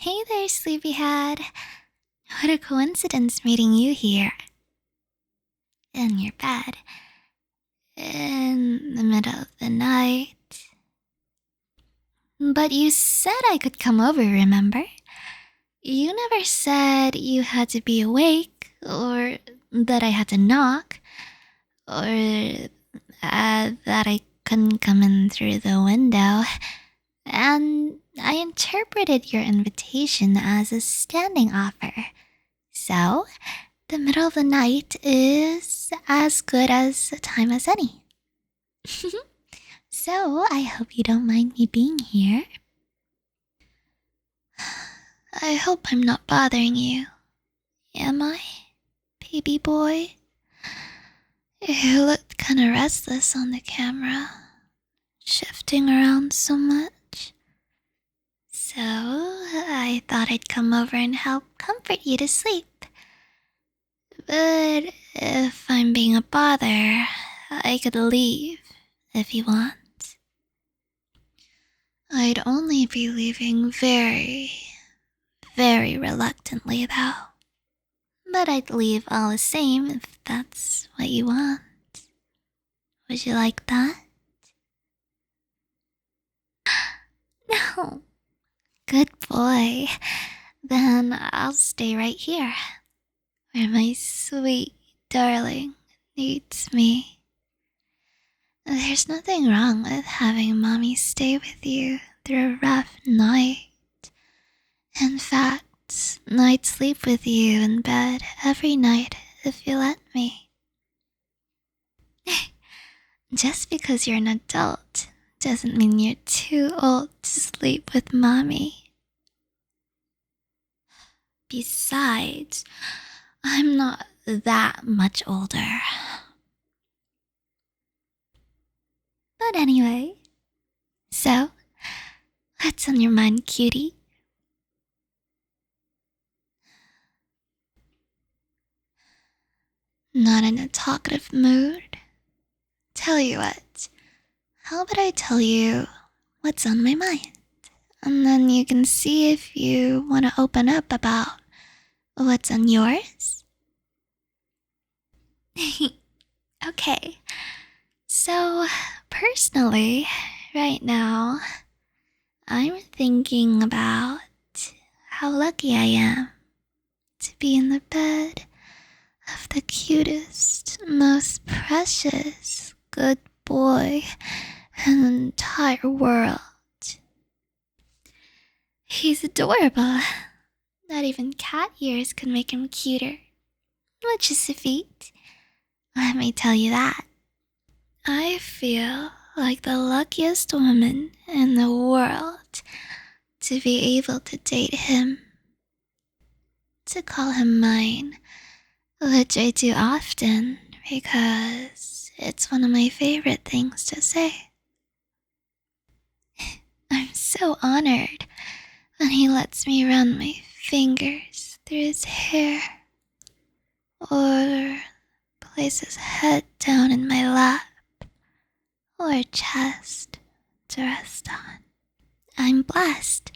Hey there, sleepyhead. What a coincidence meeting you here. In your bed. In the middle of the night. But you said I could come over, remember? You never said you had to be awake, or that I had to knock, or that I couldn't come in through the window. And I interpreted your invitation as a standing offer. So, the middle of the night is as good as a time as any. So, I hope you don't mind me being here. I hope I'm not bothering you. Am I, baby boy? You looked kinda restless on the camera, shifting around so much. So, I thought I'd come over and help comfort you to sleep. But if I'm being a bother, I could leave if you want. I'd only be leaving very, very reluctantly though. But I'd leave all the same if that's what you want. Would you like that? No. Good boy. Then I'll stay right here, where my sweet darling needs me. There's nothing wrong with having mommy stay with you through a rough night. In fact, I'd sleep with you in bed every night if you let me. Just because you're an adult doesn't mean you're too old to sleep with mommy. Besides, I'm not that much older. But anyway, so, what's on your mind, cutie? Not in a talkative mood? Tell you what, how about I tell you what's on my mind? And then you can see if you want to open up about what's on yours? Okay, so personally, right now, I'm thinking about how lucky I am to be in the bed of the cutest, most precious good boy in the entire world. He's adorable. Not even cat ears could make him cuter, which is a feat. Let me tell you that. I feel like the luckiest woman in the world to be able to date him, to call him mine, which I do often because it's one of my favorite things to say. I'm so honored when he lets me run my fingers through his hair or place his head down in my lap or chest to rest on. I'm blessed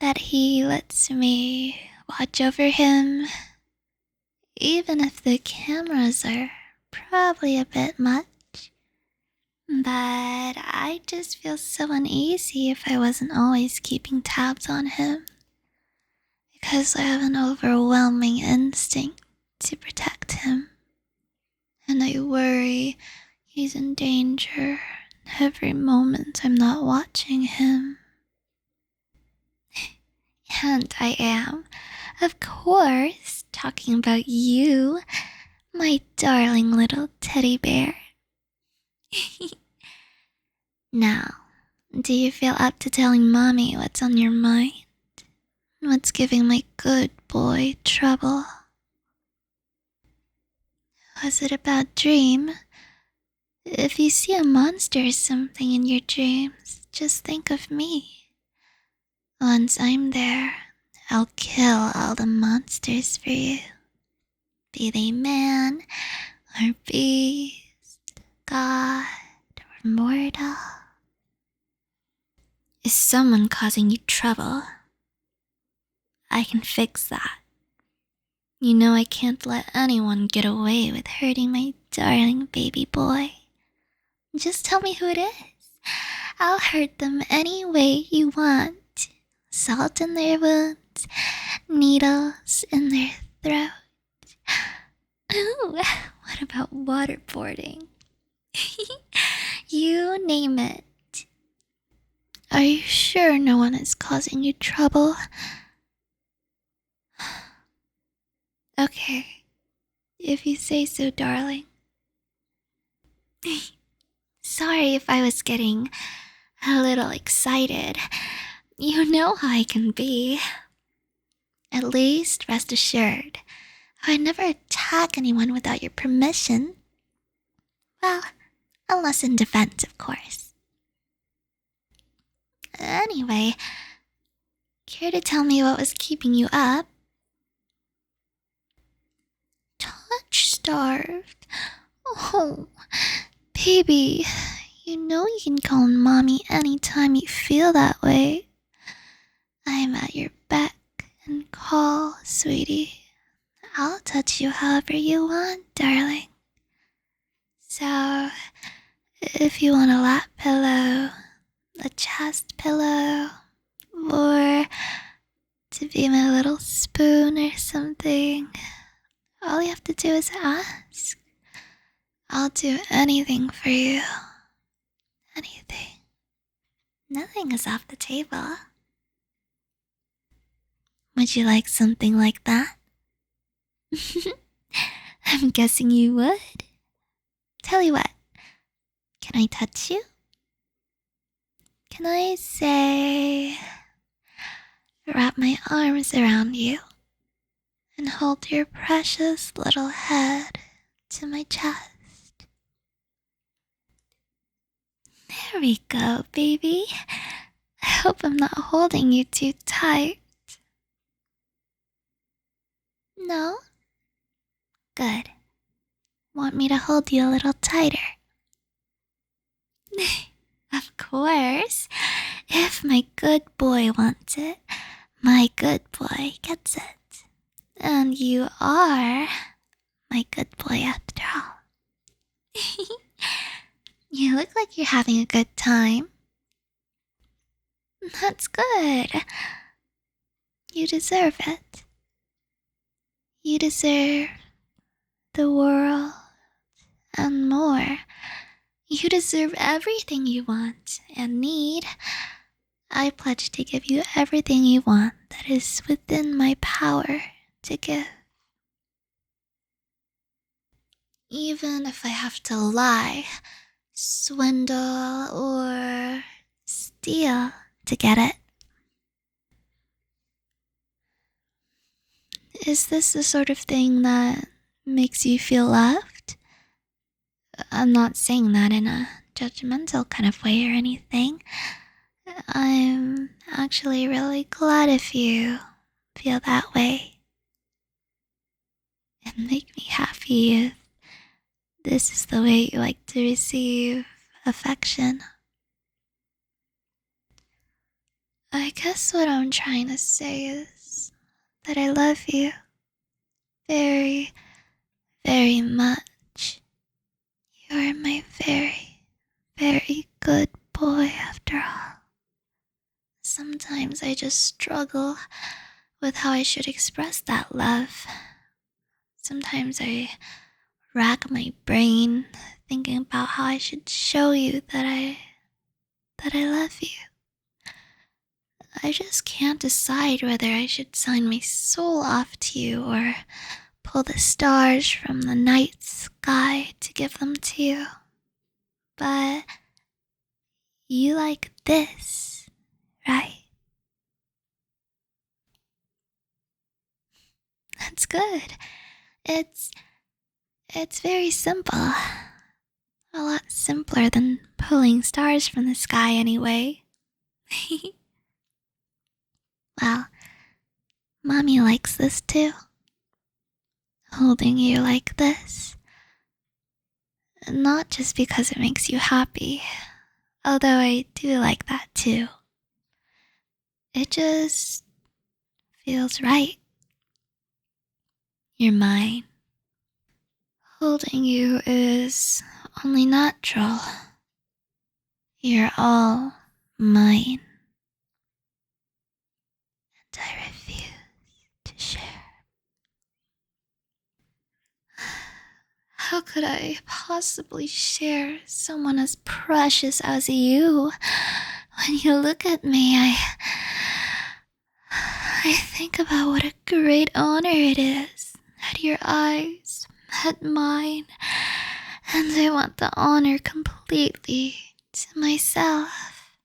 that he lets me watch over him, even if the cameras are probably a bit much. But I just feel so uneasy if I wasn't always keeping tabs on him, because I have an overwhelming instinct to protect him, and I worry he's in danger every moment I'm not watching him. And I am, of course, talking about you, my darling little teddy bear. Now, do you feel up to telling mommy what's on your mind? What's giving my good boy trouble? Was it a bad dream? If you see a monster or something in your dreams, just think of me. Once I'm there, I'll kill all the monsters for you. Be they man, or beast, god, or mortal. Is someone causing you trouble? I can fix that. You know I can't let anyone get away with hurting my darling baby boy. Just tell me who it is. I'll hurt them any way you want. Salt in their wounds, needles in their throat. Ooh, what about waterboarding? You name it. Are you sure no one is causing you trouble? Okay, if you say so, darling. Sorry if I was getting a little excited. You know how I can be. At least rest assured, I'd never attack anyone without your permission. Well, unless in defense, of course. Anyway, care to tell me what was keeping you up? Touch-starved? Oh, baby, you know you can call Mommy anytime you feel that way. I'm at your beck and call, sweetie. I'll touch you however you want, darling. So, if you want a lap pillow, a chest pillow, or to be my little spoon or something, all you have to do is ask. I'll do anything for you. Anything. Nothing is off the table. Would you like something like that? I'm guessing you would. Tell you what, can I touch you? Can I say, wrap my arms around you and hold your precious little head to my chest? There we go, baby. I hope I'm not holding you too tight. No? Good. Want me to hold you a little tighter? Of course. If my good boy wants it, my good boy gets it. And you are my good boy after all. You look like you're having a good time. That's good. You deserve it. You deserve the world and more. You deserve everything you want and need. I pledge to give you everything you want that is within my power to give. Even if I have to lie, swindle, or steal to get it. Is this the sort of thing that makes you feel loved? I'm not saying that in a judgmental kind of way or anything. I'm actually really glad if you feel that way. It'd make me happy if this is the way you like to receive affection. I guess what I'm trying to say is that I love you very, very much. You're my very, very good boy after all. Sometimes I just struggle with how I should express that love. Sometimes I rack my brain thinking about how I should show you that I love you. I just can't decide whether I should sign my soul off to you or pull the stars from the night sky to give them to you. But you like this, right? That's good. It's very simple. A lot simpler than pulling stars from the sky anyway. Well, Mommy likes this too. Holding you like this. Not just because it makes you happy, although I do like that too. It just feels right. You're mine. Holding you is only natural. You're all mine. And I refuse to share. How could I possibly share someone as precious as you? When you look at me, I think about what a great honor it is that your eyes met mine, and I want the honor completely to myself,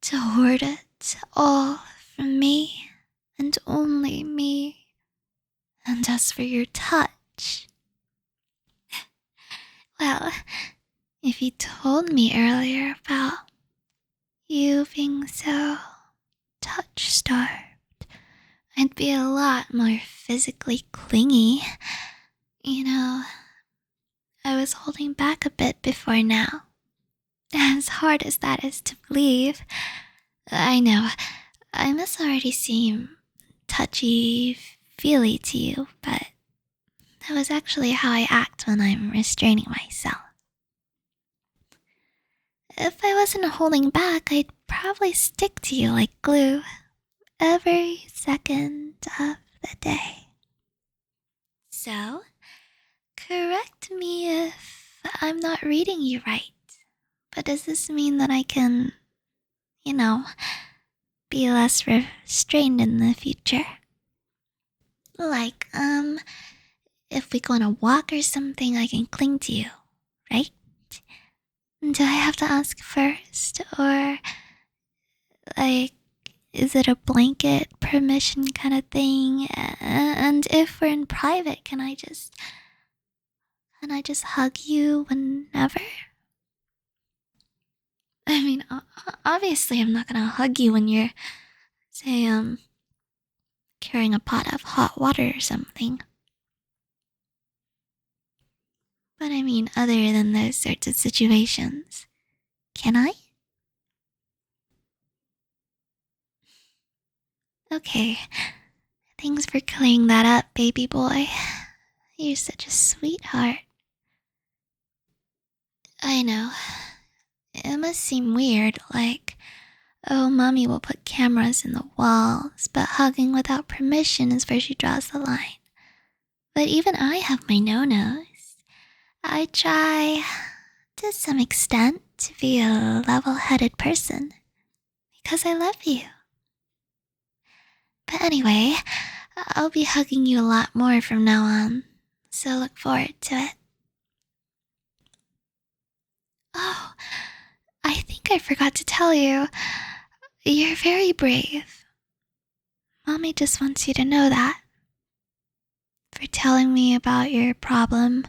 to hoard it all from me, and only me. And as for your touch, well, if you told me earlier about you being so touch-starved, I'd be a lot more physically clingy. You know, I was holding back a bit before now. As hard as that is to believe, I know, I must already seem touchy-feely to you, but that was actually how I act when I'm restraining myself. If I wasn't holding back, I'd probably stick to you like glue every second of the day. So, correct me if I'm not reading you right, but does this mean that I can, be less restrained in the future? Like, if we go on a walk or something, I can cling to you, right? Do I have to ask first, or, like, is it a blanket permission kind of thing? And if we're in private, can I just hug you whenever? I mean, obviously I'm not gonna hug you when you're, say, carrying a pot of hot water or something. But I mean, other than those sorts of situations, can I? Okay, thanks for clearing that up, baby boy. You're such a sweetheart. I know. It must seem weird, like, oh, mommy will put cameras in the walls, but hugging without permission is where she draws the line. But even I have my no-nos. I try, to some extent, to be a level-headed person, because I love you. But anyway, I'll be hugging you a lot more from now on, so look forward to it. Oh, I think I forgot to tell you, you're very brave. Mommy just wants you to know that. For telling me about your problem,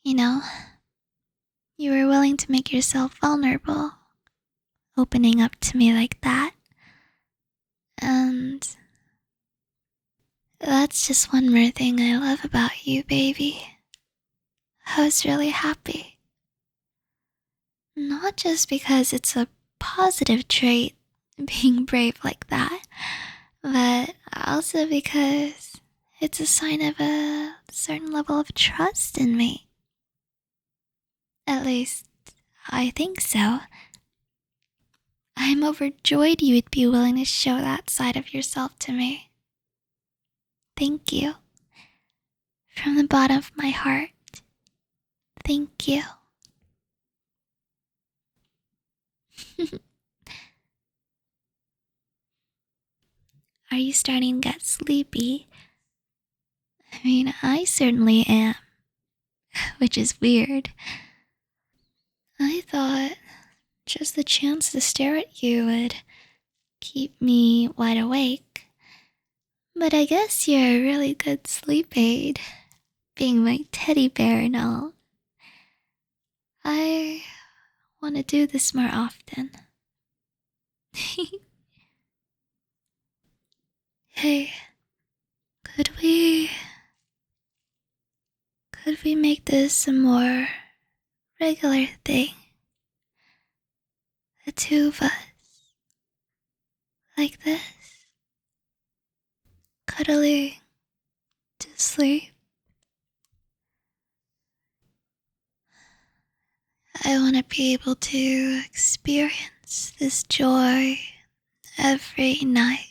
you were willing to make yourself vulnerable, opening up to me like that. And that's just one more thing I love about you, baby. I was really happy. Not just because it's a positive trait, being brave like that, but also because it's a sign of a certain level of trust in me. At least, I think so. I'm overjoyed you would be willing to show that side of yourself to me. Thank you. From the bottom of my heart, thank you. Are you starting to get sleepy? I mean, I certainly am, which is weird. I thought just the chance to stare at you would keep me wide awake. But I guess you're a really good sleep aid, being my teddy bear and all. I want to do this more often. Hey, could we make this a more regular thing? The two of us. Like this. cuddling to sleep. I want to be able to experience this joy every night.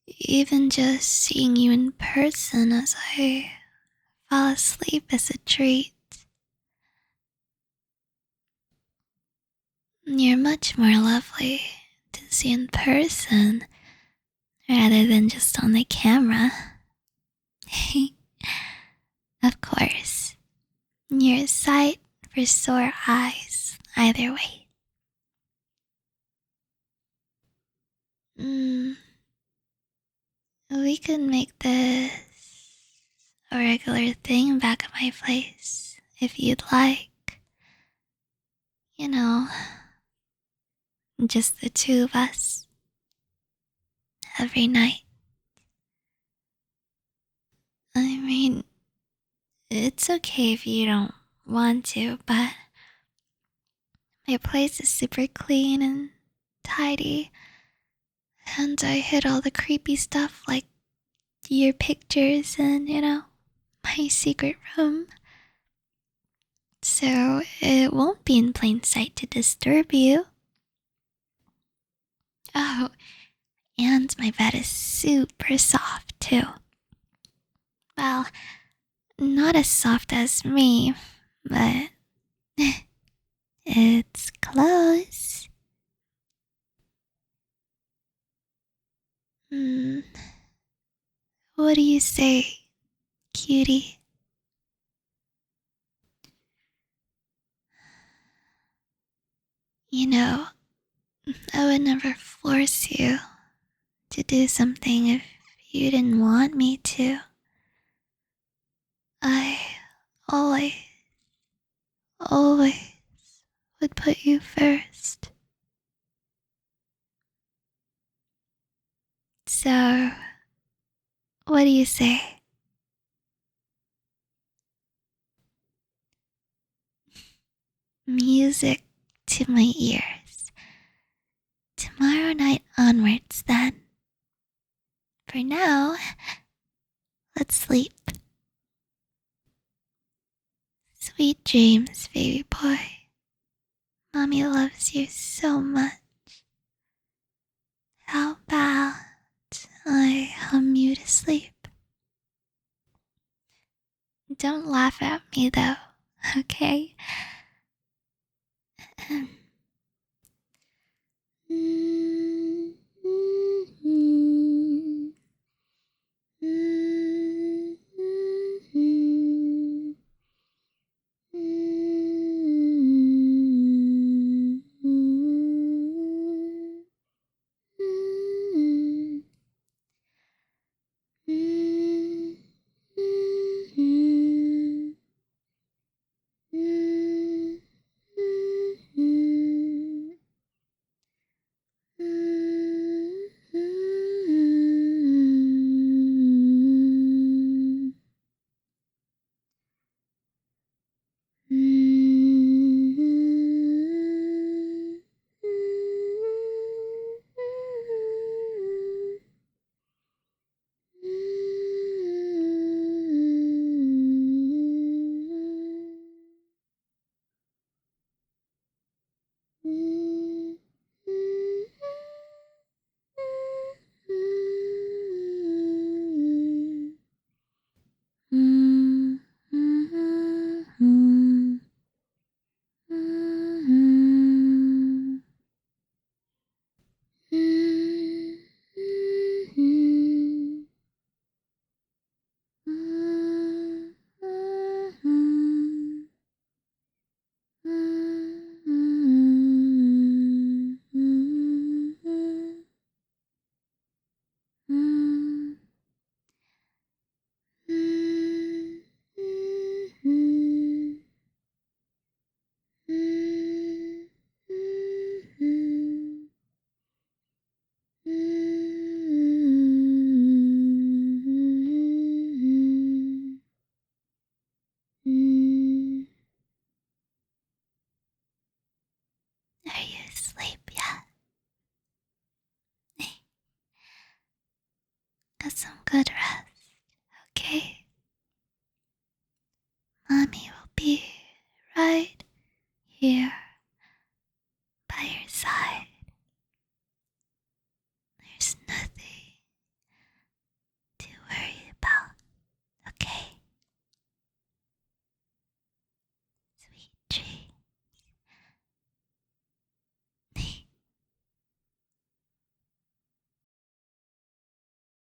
Even just seeing you in person as I fall asleep is a treat. You're much more lovely to see in person rather than just on the camera. Of course, you're a sight for sore eyes either way. We could make this a regular thing back at my place if you'd like. You know, just the two of us every night. I mean, it's okay if you don't want to, but my place is super clean and tidy, and I hid all the creepy stuff like your pictures and, my secret room. So it won't be in plain sight to disturb you. Oh, and my bed is super soft too. Well, not as soft as me, but it's close. What do you say, cutie? You know, I would never force you to do something if you didn't want me to. I always, always would put you first. So, what do you say? Music to my ears. Tomorrow night onwards, then. For now, let's sleep. Sweet dreams, baby boy. Mommy loves you so much. How about I hum you to sleep? Don't laugh at me though, okay? Get some good rest, okay? Mommy will be right here.